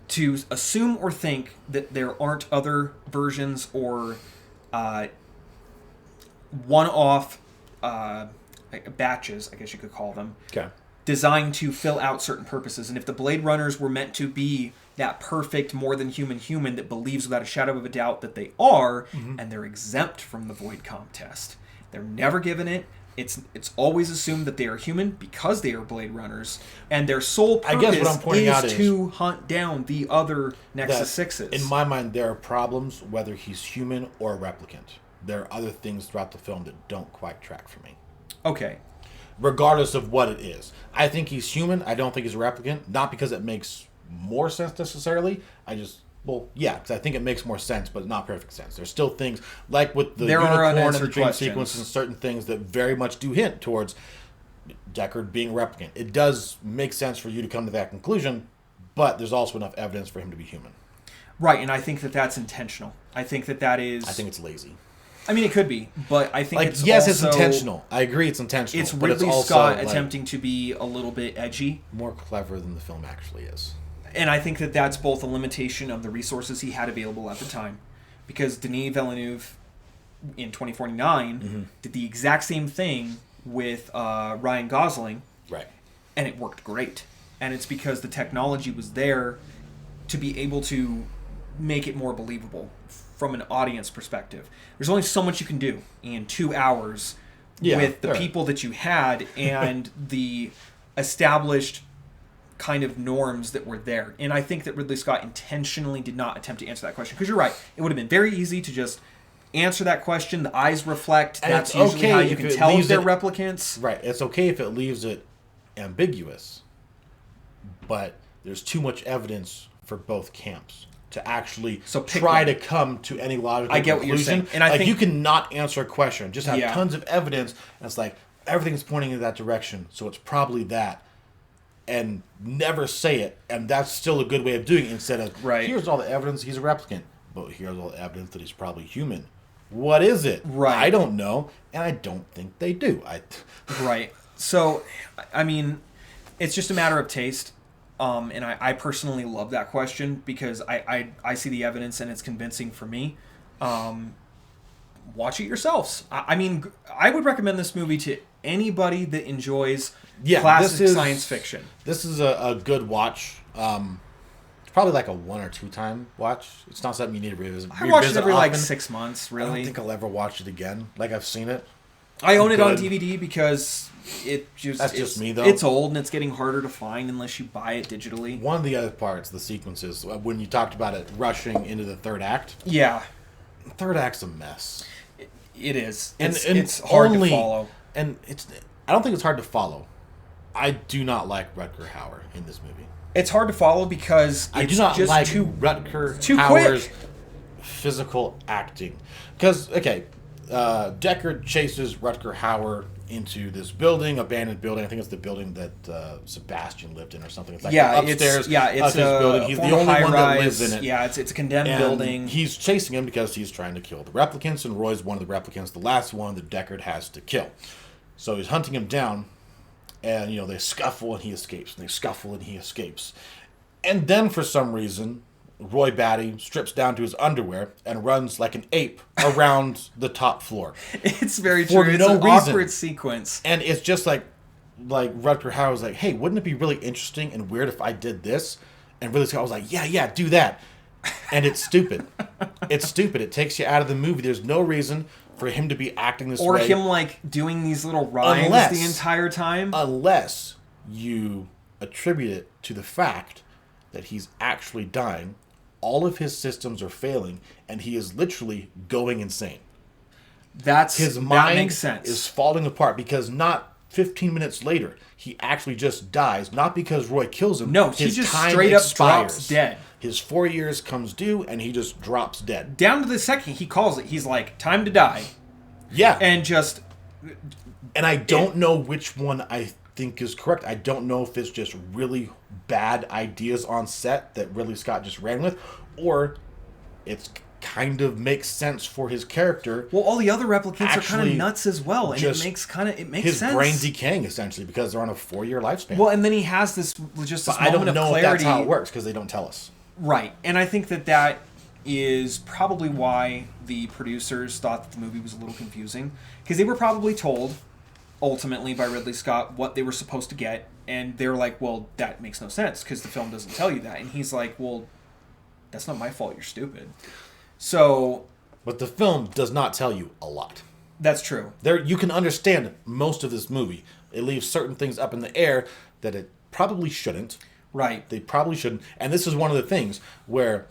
to assume or think that there aren't other versions or one-off batches, I guess you could call them, Okay. designed to fill out certain purposes. And if the Blade Runners were meant to be that perfect, more than human that believes without a shadow of a doubt that they are, and they're exempt from the Void Comp test, they're never given it. It's always assumed that they are human because they are Blade Runners, and their sole I purpose guess what I'm pointing out is is to hunt down the other Nexus that, 6s. in my mind, there are problems whether he's human or a replicant. There are other things throughout the film that don't quite track for me. Okay. Regardless of what it is. I think he's human. I don't think he's a replicant. Not because it makes more sense necessarily. Because I think it makes more sense, but not perfect sense. There's still things, like with the There are unicorn and the unanswered dream questions. sequence and certain things that very much do hint towards Deckard being a replicant. It does make sense for you to come to that conclusion, but there's also enough evidence for him to be human. Right, and I think that that's intentional. I think that is... I think it's lazy. I mean, it could be, but I think it's yes, also... it's intentional. I agree it's intentional. It's but Ridley also, Scott attempting to be a little bit edgy. more clever than the film actually is. And I think that that's both a limitation of the resources he had available at the time. Because Denis Villeneuve, in 2049, did the exact same thing with Ryan Gosling. Right. And it worked great. And it's because the technology was there to be able to make it more believable from an audience perspective. There's only so much you can do in 2 hours with the people that you had and the established kind of norms that were there. And I think that Ridley Scott intentionally did not attempt to answer that question. Because you're right, it would have been very easy to just answer that question. The eyes reflect. And That's it's usually okay how you if can it tell if leaves they're it- replicants. Right. It's okay if it leaves it ambiguous, but there's too much evidence for both camps to actually pick try one. to come to any logical I get what you're conclusion. saying. And I think you cannot answer a question. Just have Yeah. tons of evidence, and it's like everything's pointing in that direction, so it's probably that. And never say it, and that's still a good way of doing it instead of, Right. here's all the evidence he's a replicant, but here's all the evidence that he's probably human. What is it? Right. I don't know, and I don't think they do. Right. So, I mean, it's just a matter of taste. And I personally love that question because I see the evidence and it's convincing for me. Watch it yourselves. I mean, I would recommend this movie to anybody that enjoys classic science fiction. This is a good watch. It's probably like a 1 or 2 time watch. It's not something you need to revisit. I watch it every like often. 6 months, I really. don't think I'll ever watch it again. Like, I've seen it. I own it on Good. DVD because That's just me, though. It's old and it's getting harder to find unless you buy it digitally. One of the other parts, the sequences, when you talked about it rushing into the third act, Yeah, the third act's a mess. it is. And It's hard to follow. And I don't think it's hard to follow. I do not like Rutger Hauer in this movie. It's hard to follow because I it's do not just like too Rutger too Hauer's quick. physical acting. Because, Deckard chases Rutger Hauer into this building, abandoned building. I think it's the building that Sebastian lived in or something. It's like the upstairs it's of his building. He's the former only one that high-rise. lives in it. Yeah, it's a condemned And building. he's chasing him because he's trying to kill the replicants, and Roy's one of the replicants, the last one that Deckard has to kill. So he's hunting him down, and they scuffle and he escapes, and they scuffle and he escapes. And then for some reason, Roy Batty strips down to his underwear and runs like an ape around the top floor. It's very For true. It's no an reason. awkward sequence. And it's just like, like Rutger Hauer was like, hey, wouldn't it be really interesting and weird if I did this? And Ridley Scott was like, yeah, do that. And it's stupid. It's stupid. It takes you out of the movie. There's no reason for him to be acting this Or way. him like doing these little rhymes the entire time. Unless you attribute it to the fact that he's actually dying, all of his systems are failing, and he is literally going insane. His mind that makes sense. is falling apart because not 15 minutes later, he actually just dies. Not because Roy kills him. No, he just straight up drops dead. His 4 years comes due, and he just drops dead. Down to the second he calls it, he's like, time to die. Yeah. And just... And I don't know which one I think is correct. I don't know if it's just really bad ideas on set that Ridley Scott just ran with, or it's kind of makes sense for his character. Well, all the other replicants are kind of nuts as well, and it makes sense. His brain decaying essentially because they're on a 4-year lifespan. Well, and then he has this moment of clarity. I don't know if that's how it works because they don't tell us. Right, and I think that is probably why the producers thought that the movie was a little confusing, because they were probably told ultimately by Ridley Scott what they were supposed to get, and they're like, well, that makes no sense because the film doesn't tell you that. And he's like, well, that's not my fault, you're stupid. So, but the film does not tell you a lot. That's true. There, you can understand most of this movie. It leaves certain things up in the air that it probably shouldn't. Right. They probably shouldn't. And this is one of the things where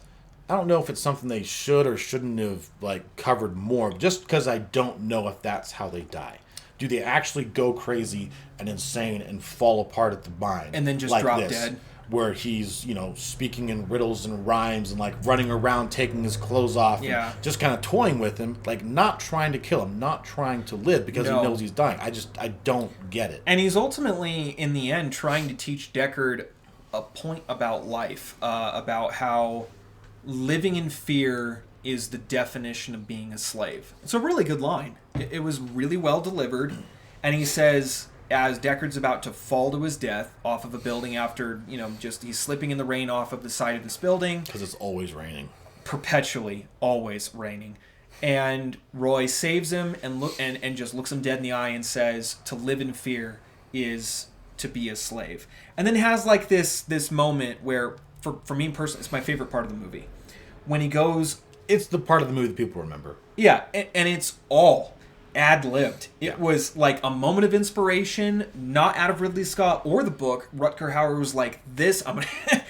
I don't know if it's something they should or shouldn't have like covered more, just because I don't know if that's how they die. Do they actually go crazy and insane and fall apart at the mind? And then just like drop this, dead? Where he's, speaking in riddles and rhymes and like running around taking his clothes off. Yeah. And just kind of toying with him, like not trying to kill him, not trying to live because he knows he's dying. I don't get it. And he's ultimately, in the end, trying to teach Deckard a point about life, about how living in fear is the definition of being a slave. It's a really good line. It was really well delivered. And he says, as Deckard's about to fall to his death off of a building after, he's slipping in the rain off of the side of this building. Because it's always raining. Perpetually, always raining. And Roy saves him and just looks him dead in the eye and says, to live in fear is to be a slave. And then has like this moment where, for me personally, it's my favorite part of the movie. When he goes... It's the part of the movie that people remember. Yeah, and it's all ad-libbed. It was like a moment of inspiration, not out of Ridley Scott or the book. Rutger Hauer was like, I'm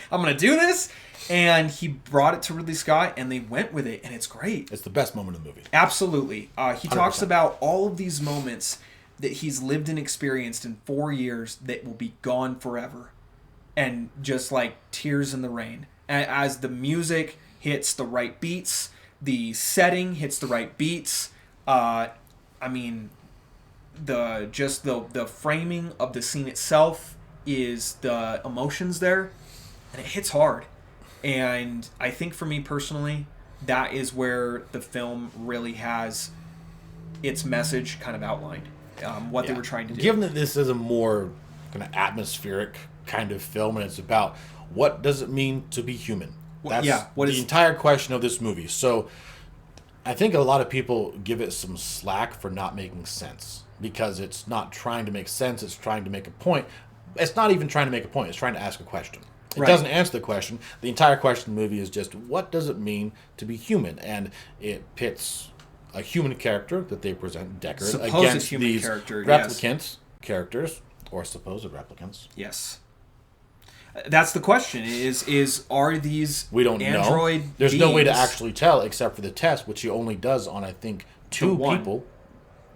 gonna do this, and he brought it to Ridley Scott, and they went with it, and it's great. It's the best moment of the movie. Absolutely. He 100%. talks about all of these moments that he's lived and experienced in 4 years that will be gone forever, and just like tears in the rain. As the music hits the right beats, the setting hits the right beats. The framing of the scene itself is the emotions there, and it hits hard. And I think for me personally, that is where the film really has its message kind of outlined, what they were trying to do. Given that this is a more kind of atmospheric kind of film, and it's about what does it mean to be human. That's the entire question of this movie. So I think a lot of people give it some slack for not making sense because it's not trying to make sense. It's trying to make a point. It's not even trying to make a point. It's trying to ask a question. It doesn't answer the question. The entire question of the movie is just, what does it mean to be human? And it pits a human character that they present, Deckard, against these replicant characters, or supposed replicants. Yes. That's the question, are these we don't android know. There's beings, no way to actually tell except for the test, which he only does on, I think, 2 people.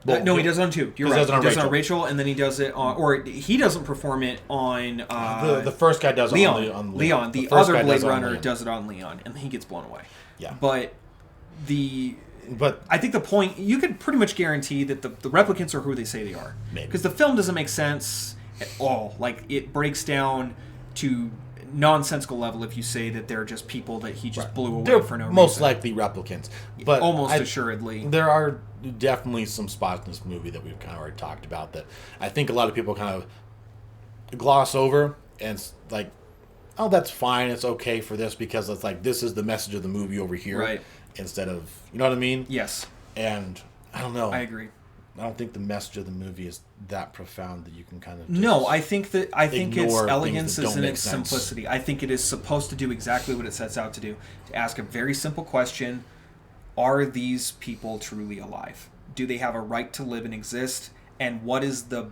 Well, no, he does it on 2. You're right. He does it on Rachel, and then he does it on... Or he doesn't perform it on... the first guy does Leon. it on Leon. The other Blade Runner does it on Leon, and he gets blown away. Yeah. But I think the point... You could pretty much guarantee that the replicants are who they say they are. Maybe. Because the film doesn't make sense at all. Like, it breaks down to nonsensical level if you say that they're just people that he just blew away for no reason. Most likely replicants. But almost assuredly. There are definitely some spots in this movie that we've kind of already talked about that I think a lot of people kind of gloss over and it's like, oh, that's fine, it's okay for this because it's like this is the message of the movie over here. Right. Instead of, you know what I mean? Yes. And I don't know. I agree. I don't think the message of the movie is that profound that you can kind of No, I think its ignore things elegance that is don't in make its sense. simplicity. I think it is supposed to do exactly what it sets out to do. To ask a very simple question: are these people truly alive? Do they have a right to live and exist? And what is the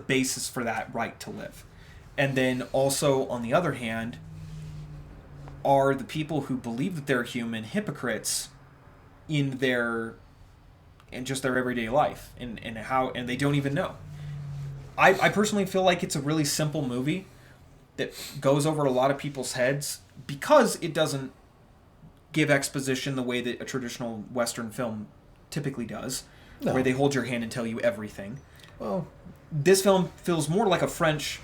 basis for that right to live? And then also, on the other hand, are the people who believe that they're human hypocrites in just their everyday life, and they don't even know. I personally feel like it's a really simple movie that goes over a lot of people's heads because it doesn't give exposition the way that a traditional Western film typically does, No. where they hold your hand and tell you everything. Well, This film feels more like a French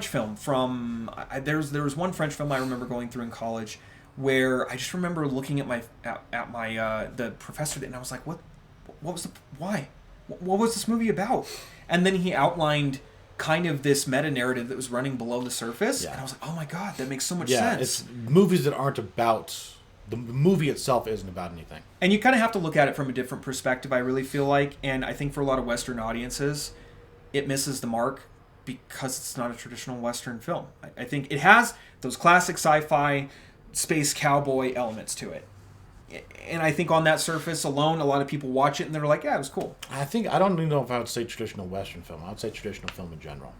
film from. There was one French film I remember going through in college where I just remember looking at my the professor and I was like, what was why? What was this movie about? And then he outlined kind of this meta narrative that was running below the surface, Yeah. and I was like, oh my god, that makes so much yeah, sense. it's movies that aren't about the movie itself isn't about anything. And you kind of have to look at it from a different perspective, I really feel like. And I think for a lot of Western audiences, it misses the mark because it's not a traditional Western film. I think it has those classic sci-fi space cowboy elements to it. And I think on that surface alone, a lot of people watch it and they're like, yeah, it was cool. I don't even know if I would say traditional Western film. I would say traditional film in general.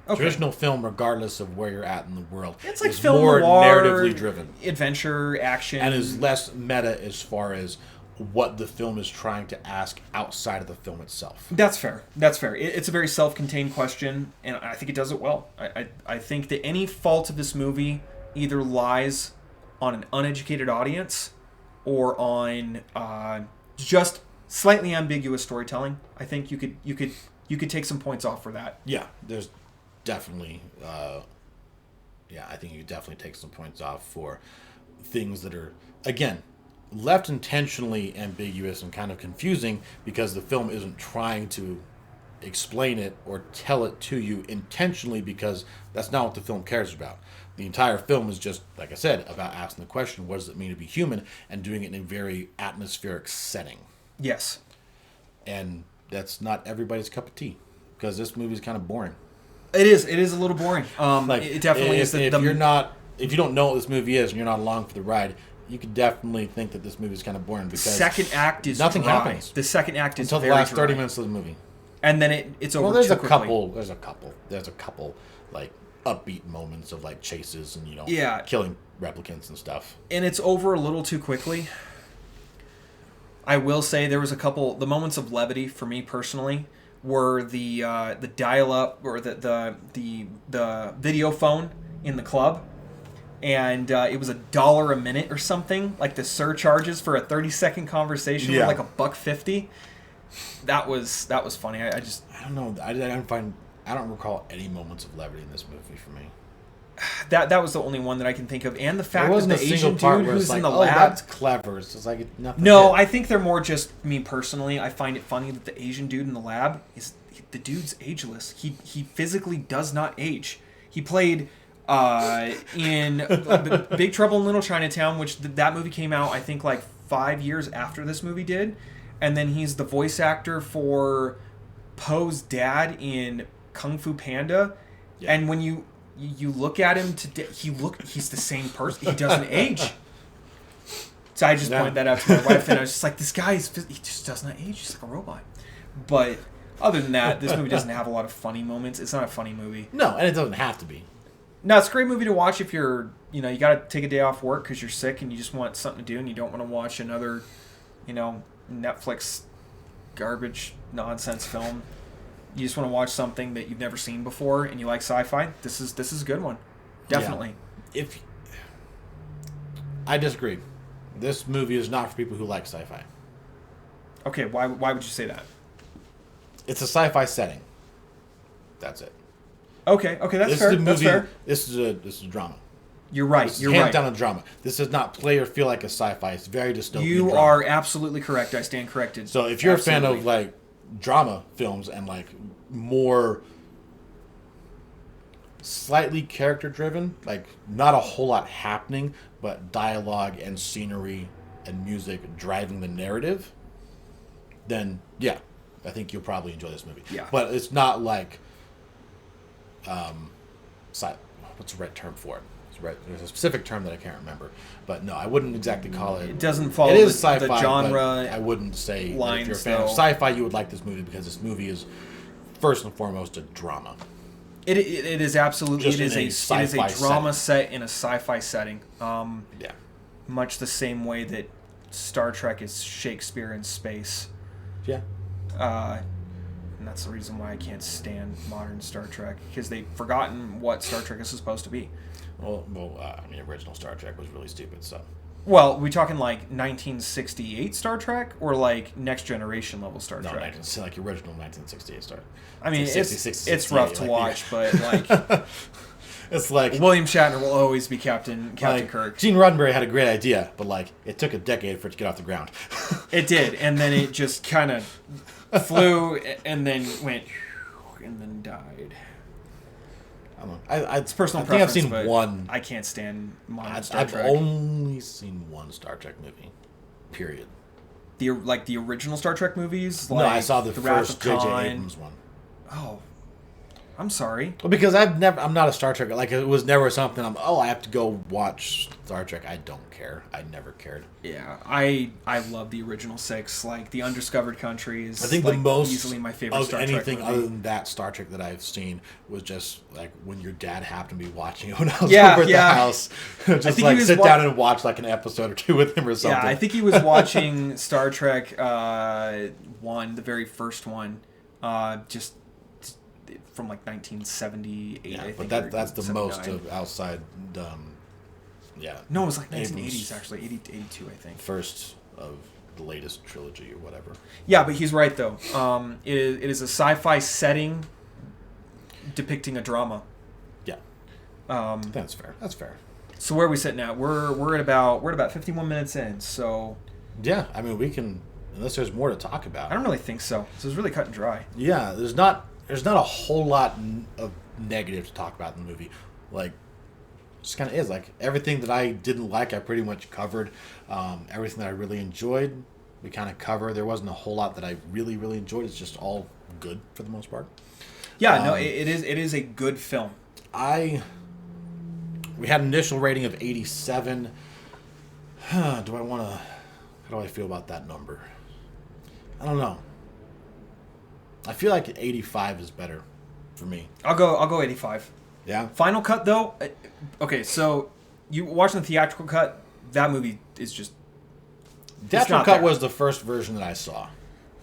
Okay. Traditional film, regardless of where you're at in the world, It's like is film more noir, narratively driven adventure, action. and is less meta as far as what the film is trying to ask outside of the film itself. That's fair. That's fair. It's a very self-contained question, and I think it does it well. I think that any fault of this movie either lies on an uneducated audience or on just slightly ambiguous storytelling. I think you could take some points off for that. Yeah, there's definitely, I think you could definitely take some points off for things that are, again, left intentionally ambiguous and kind of confusing because the film isn't trying to explain it or tell it to you intentionally because that's not what the film cares about. The entire film is just, like I said, about asking the question, what does it mean to be human, and doing it in a very atmospheric setting. Yes. And that's not everybody's cup of tea because this movie is kind of boring. It is. It is a little boring. It definitely if, is. If you don't know what this movie is and you're not along for the ride, you could definitely think that this movie is kind of boring because second act is nothing dry. happens. The second act is until the very last 30 dry. minutes of the movie. And then it's over. Well, there's too a quickly. There's a couple like upbeat moments of like chases and Yeah. killing replicants and stuff. And it's over a little too quickly. I will say there was the moments of levity for me personally were the dial-up or the video phone in the club, and it was $1 a minute or something, like the surcharges for a 30-second conversation were like $1.50. That was funny. I don't know. I don't recall any moments of levity in this movie for me. that was the only one that I can think of, and the fact There that wasn't the a single Asian part dude where it's who's like, in the oh, lab. that's clever. It's just like nothing. No, hit. I think they're more just me personally. I find it funny that the Asian dude in the lab the dude's ageless. He physically does not age. He played in Big Trouble in Little Chinatown, which that movie came out I think like 5 years after this movie did, and then he's the voice actor for Poe's dad in Kung Fu Panda, and when you look at him today, he's the same person. He doesn't age. So I just pointed that out to my wife, and I was just like, this guy he just does not age. He's like a robot. But other than that, this movie doesn't have a lot of funny moments. It's not a funny movie. No, and it doesn't have to be. No, it's a great movie to watch if you got to take a day off work because you're sick and you just want something to do and you don't want to watch another, Netflix garbage nonsense film. You just want to watch something that you've never seen before and you like sci-fi. This is a good one. Definitely. Yeah. I disagree. This movie is not for people who like sci-fi. Okay, why would you say that? It's a sci-fi setting. That's it. Okay, that's fair. That's fair. This is a drama. You're right. This is You're hands right. down a drama. This does not play or feel like a sci-fi. It's very dystopian. You drama. are absolutely correct. I stand corrected. So if you're Absolutely. a fan of like drama films and like more slightly character driven, like not a whole lot happening, but dialogue and scenery and music driving the narrative, then yeah, I think you'll probably enjoy this movie. Yeah. But it's not like, what's the right term for it? There's a specific term that I can't remember, but no, I wouldn't exactly call it. It doesn't follow It is the sci-fi, genre. but I wouldn't say that if lines, you're a fan of though. sci-fi, you would like this movie because this movie is first and foremost a drama. It is absolutely Just it is in a a sci-fi drama set in a sci-fi setting. Yeah. Much the same way that Star Trek is Shakespeare in space. Yeah. And that's the reason why I can't stand modern Star Trek, because they've forgotten what Star Trek is supposed to be. Well, I mean, original Star Trek was really stupid, so. Well, we talking like 1968 Star Trek or like Next Generation level Star No, Trek? like original 1968 Star Trek. I mean, Like 66, it's rough to 68, watch, but like It's like William Shatner will always be Captain like, Kirk. Gene Roddenberry had a great idea, but like it took a decade for it to get off the ground. It did, and then it just kind of flew, and then went, and then died. I don't know. It's personal I think preference. I've seen but one. I can't stand modern Star I've Trek. only seen one Star Trek movie. Period. The original Star Trek movies. No, Like I saw the Wrath first of J.J. Khan. Abrams one. Oh, I'm sorry. Well, because I'm not a Star Trek. Like it was never something. I have to go watch Star Trek. I don't care. I never cared. Yeah, I love the original 6. Like the Undiscovered Country is. I think like, the most easily my favorite of Star anything Trek movie. other than that Star Trek that I've seen was just like when your dad happened to be watching it when I was Yeah, over at yeah. the house. Just think he like was sit down and watch like an episode or two with him or something. Yeah, I think he was watching Star Trek 1, the very first one, just from like 1978. Yeah, I think. but or that's the most 79. of outside. Yeah. No, it was like Abrams' 1980s actually, 82 I think. First of the latest trilogy or whatever. Yeah, but he's right though. It is a sci-fi setting depicting a drama. Yeah. That's fair. That's fair. So where are we sitting at? We're at about 51 minutes in. So Yeah, I mean we can unless there's more to talk about. I don't really think so. So it's really cut and dry. Yeah, there's not a whole lot of negative to talk about in the movie. Like, just kind of is. Like, everything that I didn't like, I pretty much covered. Everything that I really enjoyed, we kind of covered. There wasn't a whole lot that I really, really enjoyed. It's just all good for the most part. Yeah, no, it is a good film. We had an initial rating of 87. How do I feel about that number? I don't know. I feel like 85 is better for me. I'll go 85. Yeah? Final cut though. Okay, so you watching the theatrical cut? That movie is just. Theatrical not cut there. was the first version that I saw.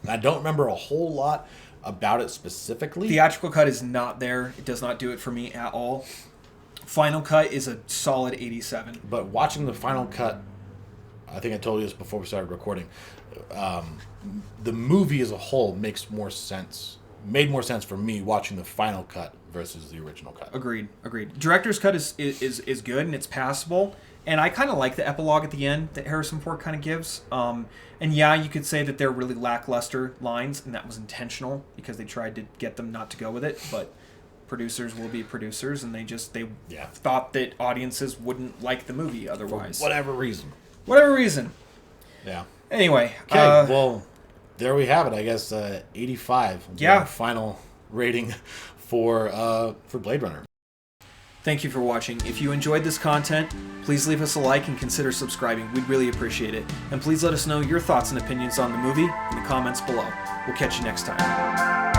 I don't remember a whole lot about it specifically. Theatrical cut is not there. It does not do it for me at all. Final cut is a solid 87. But watching the final cut, I think I told you this before we started recording. The movie as a whole made more sense for me watching the final cut versus the original cut. Agreed. Director's cut is good and it's passable. And I kind of like the epilogue at the end that Harrison Ford kind of gives. And yeah, you could say that they're really lackluster lines, and that was intentional because they tried to get them not to go with it. But producers will be producers, and they thought that audiences wouldn't like the movie otherwise. For whatever reason. Yeah. Anyway. Okay, well, there we have it. I guess 85. Will be Yeah. our final rating for Blade Runner. Thank you for watching. If you enjoyed this content, please leave us a like and consider subscribing. We'd really appreciate it. And please let us know your thoughts and opinions on the movie in the comments below. We'll catch you next time.